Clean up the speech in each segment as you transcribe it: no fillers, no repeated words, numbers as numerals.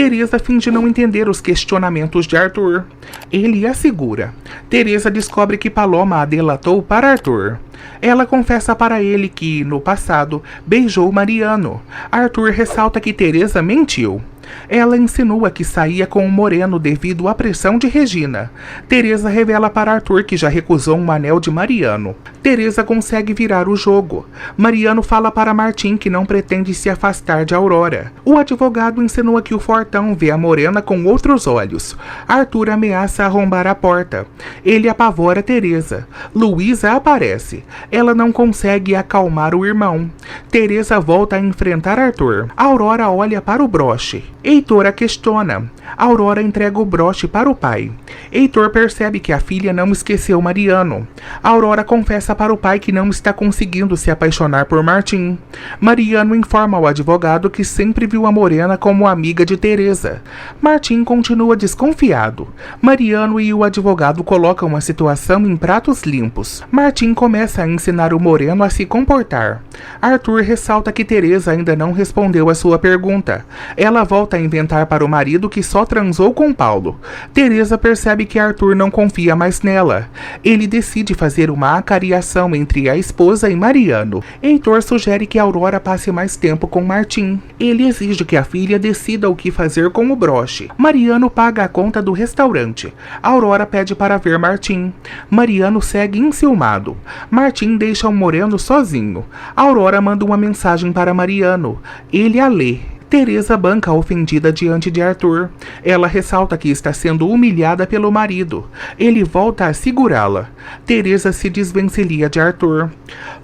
Teresa finge não entender os questionamentos de Arthur. Ele a segura. Teresa descobre que Paloma a delatou para Arthur. Ela confessa para ele que, no passado, beijou Mariano. Arthur ressalta que Teresa mentiu. Ela insinua que saía com o Moreno devido à pressão de Regina. Teresa revela para Arthur que já recusou um anel de Mariano. Teresa consegue virar o jogo. Mariano fala para Martim que não pretende se afastar de Aurora. O advogado insinua que o Fortão vê a Morena com outros olhos. Arthur ameaça arrombar a porta. Ele apavora Teresa. Luísa aparece. Ela não consegue acalmar o irmão. Teresa volta a enfrentar Arthur. Aurora olha para o broche. Heitor a questiona. Aurora entrega o broche para o pai. Heitor percebe que a filha não esqueceu Mariano. Aurora confessa para o pai que não está conseguindo se apaixonar por Martim. Mariano informa ao advogado que sempre viu a Morena como amiga de Teresa. Martim continua desconfiado. Mariano e o advogado colocam a situação em pratos limpos. Martim começa a ensinar o Moreno a se comportar. Arthur ressalta que Teresa ainda não respondeu a sua pergunta. Ela volta a inventar para o marido que só transou com Paulo. Teresa percebe que Arthur não confia mais nela. Ele decide fazer uma acariação entre a esposa e Mariano. Heitor sugere que Aurora passe mais tempo com Martim. Ele exige que a filha decida o que fazer com o broche. Mariano paga a conta do restaurante. Aurora pede para ver Martim. Mariano segue enciumado. Martim deixa o Moreno sozinho. Aurora manda uma mensagem para Mariano. Ele a lê. Teresa banca ofendida diante de Arthur. Ela ressalta que está sendo humilhada pelo marido. Ele volta a segurá-la. Teresa se desvencilha de Arthur.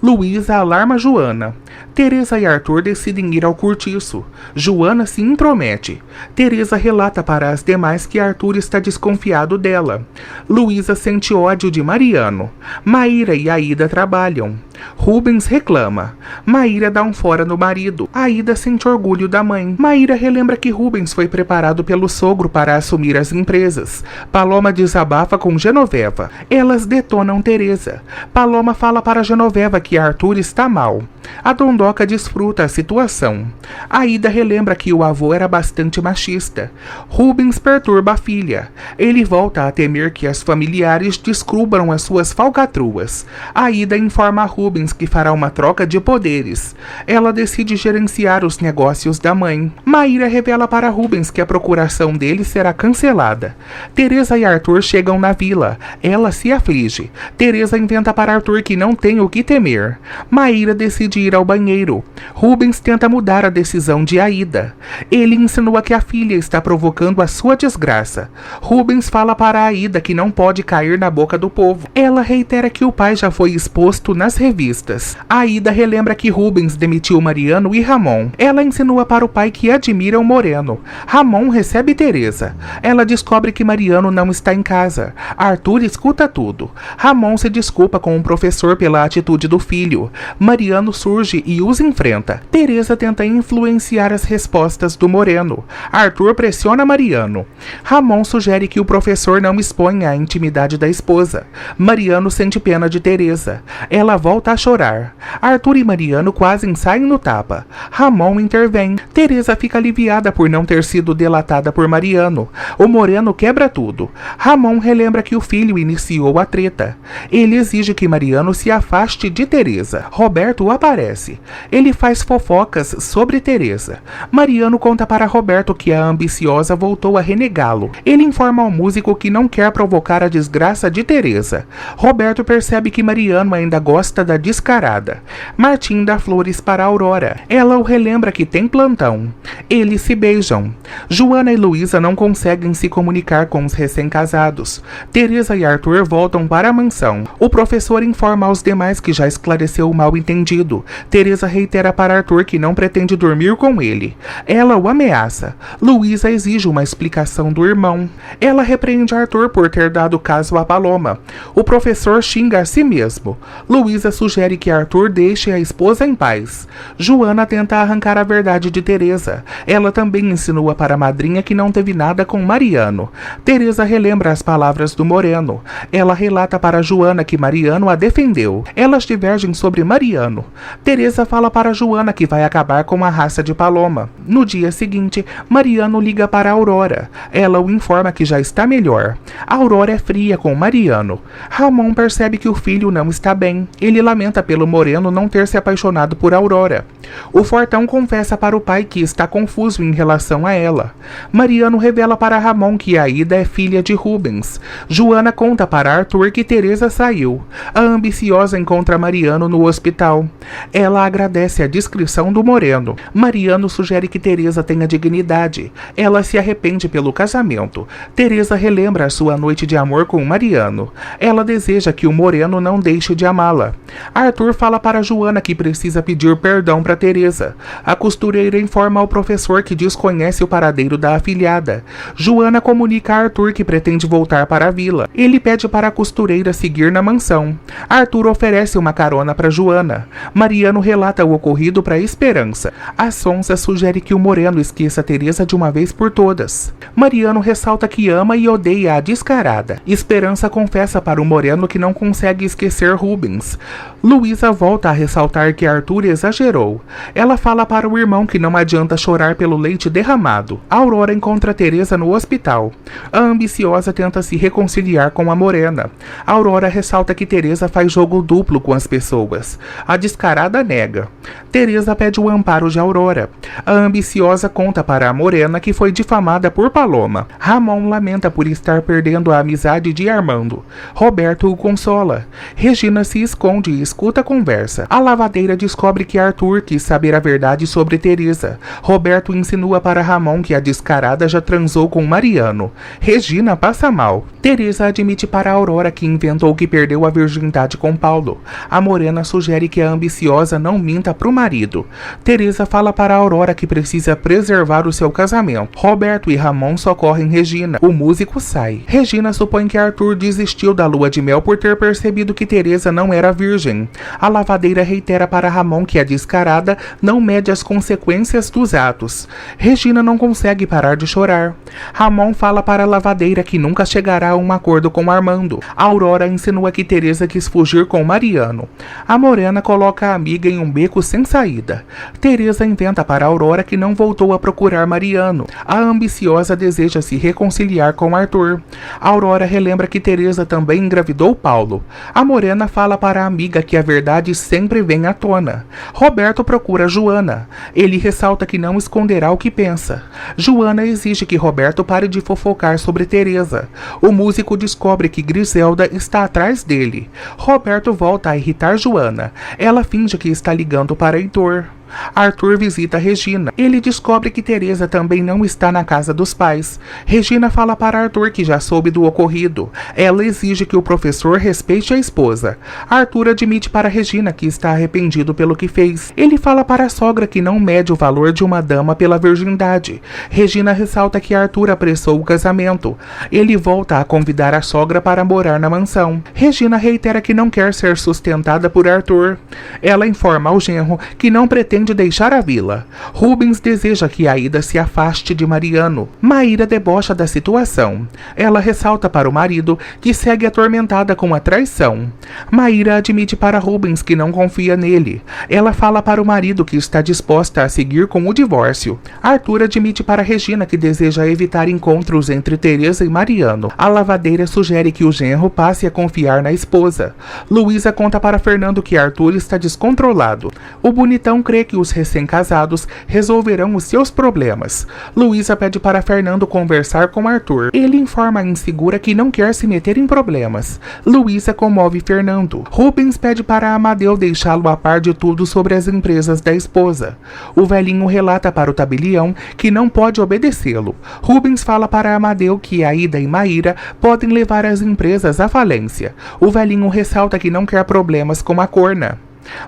Luísa alarma Joana. Teresa e Arthur decidem ir ao cortiço. Joana se intromete. Teresa relata para as demais que Arthur está desconfiado dela. Luísa sente ódio de Mariano. Maíra e Aida trabalham. Rubens reclama. Maíra dá um fora no marido. Aida sente orgulho da mãe. Maíra relembra que Rubens foi preparado pelo sogro para assumir as empresas. Paloma desabafa com Genoveva. Elas detonam Teresa. Paloma fala para Genoveva que Arthur está mal. A Dondoca desfruta a situação. Aida relembra que o avô era bastante machista. Rubens perturba a filha. Ele volta a temer que as familiares descubram as suas falcatruas. Aida informa a Rubens que fará uma troca de poderes. Ela decide gerenciar os negócios da mãe. Maíra revela para Rubens que a procuração dele será cancelada. Teresa e Arthur chegam na vila. Ela se aflige. Teresa inventa para Arthur que não tem o que temer. Maíra decide ir ao banheiro. Rubens tenta mudar a decisão de Aida. Ele insinua que a filha está provocando a sua desgraça. Rubens fala para Aida que não pode cair na boca do povo. Ela reitera que o pai já foi exposto nas revistas. Aida relembra que Rubens demitiu Mariano e Ramon. Ela insinua para o pai que admira o Moreno. Ramon recebe Teresa. Ela descobre que Mariano não está em casa. Arthur escuta tudo. Ramon se desculpa com o professor pela atitude do filho. Mariano surge e os enfrenta. Teresa tenta influenciar as respostas do Moreno. Arthur pressiona Mariano. Ramon sugere que o professor não exponha a intimidade da esposa. Mariano sente pena de Teresa. Ela volta a chorar. Arthur e Mariano quase saem no tapa. Ramon intervém. Teresa fica aliviada por não ter sido delatada por Mariano. O Moreno quebra tudo. Ramon relembra que o filho iniciou a treta. Ele exige que Mariano se afaste de Teresa. Roberto aparece. Ele faz fofocas sobre Teresa. Mariano conta para Roberto que a ambiciosa voltou a renegá-lo. Ele informa ao músico que não quer provocar a desgraça de Teresa. Roberto percebe que Mariano ainda gosta da descarada. Martim dá flores para Aurora. Ela o relembra que tem plantão. Eles se beijam. Joana e Luísa não conseguem se comunicar com os recém-casados. Teresa e Arthur voltam para a mansão. O professor informa aos demais que já esclareceu o mal-entendido. Teresa reitera para Arthur que não pretende dormir com ele. Ela o ameaça. Luísa exige uma explicação do irmão. Ela repreende Arthur por ter dado caso a Paloma. O professor xinga a si mesmo. Luísa sugere sugere que Arthur deixe a esposa em paz. Joana tenta arrancar a verdade de Teresa. Ela também insinua para a madrinha que não teve nada com Mariano. Teresa relembra as palavras do Moreno. Ela relata para Joana que Mariano a defendeu. Elas divergem sobre Mariano. Teresa fala para Joana que vai acabar com a raça de Paloma. No dia seguinte, Mariano liga para Aurora. Ela o informa que já está melhor. Aurora é fria com Mariano. Ramon percebe que o filho não está bem. Ele lamenta pelo Moreno não ter se apaixonado por Aurora. O Fortão confessa para o pai que está confuso em relação a ela. Mariano revela para Ramon que Aida é filha de Rubens. Joana conta para Arthur que Teresa saiu. A ambiciosa encontra Mariano no hospital. Ela agradece a descrição do Moreno. Mariano sugere que Teresa tenha dignidade. Ela se arrepende pelo casamento. Teresa relembra a sua noite de amor com Mariano. Ela deseja que o Moreno não deixe de amá-la. Arthur fala para Joana que precisa pedir perdão para Teresa. A costureira informa ao professor que desconhece o paradeiro da afilhada. Joana comunica a Arthur que pretende voltar para a vila. Ele pede para a costureira seguir na mansão. Arthur oferece uma carona para Joana. Mariano relata o ocorrido para Esperança. A Sonsa sugere que o Moreno esqueça Teresa de uma vez por todas. Mariano ressalta que ama e odeia a descarada. Esperança confessa para o Moreno que não consegue esquecer Rubens. Luísa volta a ressaltar que Arthur exagerou. Ela fala para o irmão que não adianta chorar pelo leite derramado. Aurora encontra Teresa no hospital. A ambiciosa tenta se reconciliar com a Morena. Aurora ressalta que Teresa faz jogo duplo com as pessoas. A descarada nega. Teresa pede o amparo de Aurora. A ambiciosa conta para a Morena que foi difamada por Paloma. Ramon lamenta por estar perdendo a amizade de Armando. Roberto o consola. Regina se esconde e escuta a conversa. A lavadeira descobre que Arthur quis saber a verdade sobre Teresa. Roberto insinua para Ramon que a descarada já transou com Mariano. Regina passa mal. Teresa admite para Aurora que inventou que perdeu a virgindade com Paulo. A Morena sugere que a ambiciosa não minta pro marido. Teresa fala para Aurora que precisa preservar o seu casamento. Roberto e Ramon socorrem Regina. O músico sai. Regina supõe que Arthur desistiu da lua de mel por ter percebido que Teresa não era virgem. A lavadeira reitera para Ramon que a descarada não mede as consequências dos atos. Regina não consegue parar de chorar. Ramon fala para a lavadeira que nunca chegará a um acordo com Armando. Aurora insinua que Teresa quis fugir com Mariano. A Morena coloca a amiga em um beco sem saída. Teresa inventa para Aurora que não voltou a procurar Mariano. A ambiciosa deseja se reconciliar com Arthur. Aurora relembra que Teresa também engravidou Paulo. A Morena fala para a amiga que a verdade sempre vem à tona. Roberto procura Joana. Ele ressalta que não esconderá o que pensa. Joana exige que Roberto pare de fofocar sobre Teresa. O músico descobre que Griselda está atrás dele. Roberto volta a irritar Joana. Ela finge que está ligando para Heitor. Arthur visita Regina. Ele descobre que Teresa também não está na casa dos pais. Regina fala para Arthur que já soube do ocorrido. Ela exige que o professor respeite a esposa. Arthur admite para Regina que está arrependido pelo que fez. Ele fala para a sogra que não mede o valor de uma dama pela virgindade. Regina ressalta que Arthur apressou o casamento. Ele volta a convidar a sogra para morar na mansão. Regina reitera que não quer ser sustentada por Arthur. Ela informa ao genro que não pretende deixar a vila. Rubens deseja que Aida se afaste de Mariano. Maíra debocha da situação. Ela ressalta para o marido que segue atormentada com a traição. Maíra admite para Rubens que não confia nele. Ela fala para o marido que está disposta a seguir com o divórcio. Arthur admite para Regina que deseja evitar encontros entre Teresa e Mariano. A lavadeira sugere que o genro passe a confiar na esposa. Luísa conta para Fernando que Arthur está descontrolado. O bonitão crê que os recém-casados resolverão os seus problemas. Luísa pede para Fernando conversar com Arthur. Ele informa a insegura que não quer se meter em problemas. Luísa comove Fernando. Rubens pede para Amadeu deixá-lo a par de tudo sobre as empresas da esposa. O velhinho relata para o tabelião que não pode obedecê-lo. Rubens fala para Amadeu que Aida e Maíra podem levar as empresas à falência. O velhinho ressalta que não quer problemas com a corna.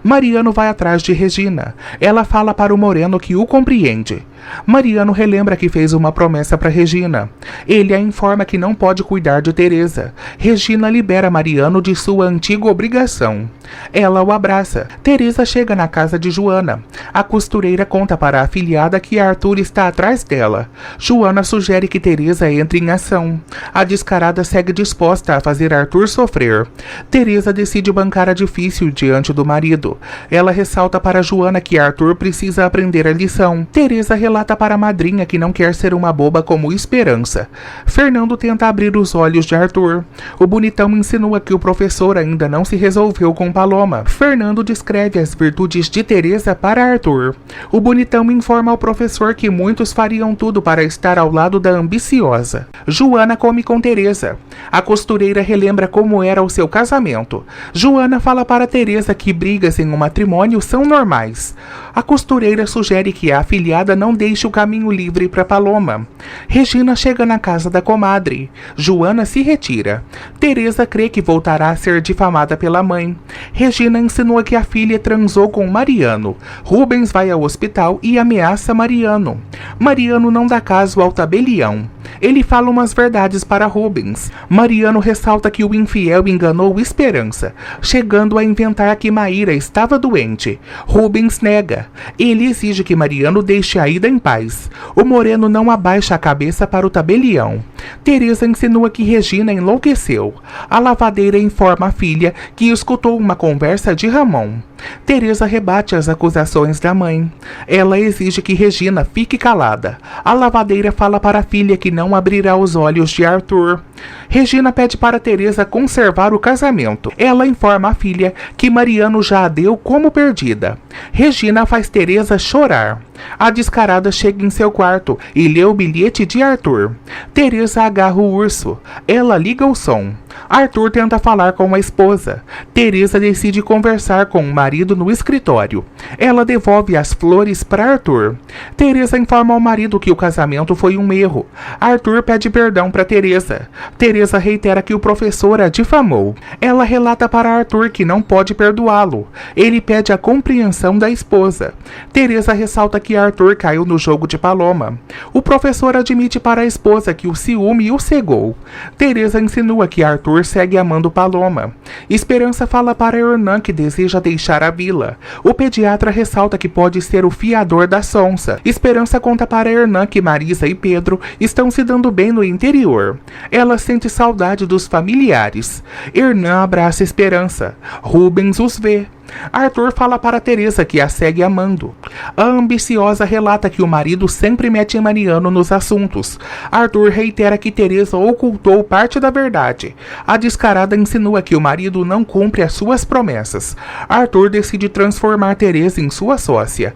Mariano vai atrás de Regina. Ela fala para o Moreno que o compreende. Mariano relembra que fez uma promessa para Regina. Ele a informa que não pode cuidar de Teresa. Regina libera Mariano de sua antiga obrigação. Ela o abraça. Teresa chega na casa de Joana. A costureira conta para a afilhada que Arthur está atrás dela. Joana sugere que Teresa entre em ação. A descarada segue disposta a fazer Arthur sofrer. Teresa decide bancar a difícil diante do marido. Ela ressalta para Joana que Arthur precisa aprender a lição. Teresa relata para a madrinha que não quer ser uma boba como Esperança. Fernando tenta abrir os olhos de Arthur. O bonitão insinua que o professor ainda não se resolveu com Paloma. Fernando descreve as virtudes de Teresa para Arthur. O bonitão informa ao professor que muitos fariam tudo para estar ao lado da ambiciosa. Joana come com Teresa. A costureira relembra como era o seu casamento. Joana fala para Teresa que brigas em um matrimônio são normais. A costureira sugere que a afilhada não deixe o caminho livre para Paloma. Regina chega na casa da comadre. Joana se retira. Teresa crê que voltará a ser difamada pela mãe. Regina insinua que a filha transou com Mariano. Rubens vai ao hospital e ameaça Mariano. Mariano não dá caso ao tabelião. Ele fala umas verdades para Rubens. Mariano ressalta que o infiel enganou Esperança, chegando a inventar que Maíra estava doente. Rubens nega. Ele exige que Mariano deixe a Ida em paz. O Moreno não abaixa a cabeça para o tabelião. Teresa insinua que Regina enlouqueceu. A lavadeira informa a filha que escutou uma conversa de Ramon. Teresa rebate as acusações da mãe. Ela exige que Regina fique calada. A lavadeira fala para a filha que não abrirá os olhos de Arthur. Regina pede para Teresa conservar o casamento. Ela informa a filha que Mariano já a deu como perdida. Regina faz Teresa chorar. A descarada chega em seu quarto e lê o bilhete de Arthur. Teresa agarra o urso. Ela liga o som. Arthur tenta falar com a esposa. Teresa decide conversar com o marido no escritório. Ela devolve as flores para Arthur. Teresa informa ao marido que o casamento foi um erro. Arthur pede perdão para Teresa. Teresa reitera que o professor a difamou. Ela relata para Arthur que não pode perdoá-lo. Ele pede a compreensão da esposa. Teresa ressalta que Arthur caiu no jogo de Paloma. O professor admite para a esposa que o ciúme o cegou. Teresa insinua que Arthur segue amando Paloma. Esperança fala para Hernan que deseja deixar a vila. O pediatra ressalta que pode ser o fiador da Sonsa. Esperança conta para Hernan que Marisa e Pedro estão se dando bem no interior. Ela sente saudade dos familiares. Hernan abraça Esperança. Rubens os vê. Arthur fala para Teresa que a segue amando. A ambiciosa relata que o marido sempre mete Mariano nos assuntos. Arthur reitera que Teresa ocultou parte da verdade. A descarada insinua que o marido não cumpre as suas promessas. Arthur decide transformar Teresa em sua sócia.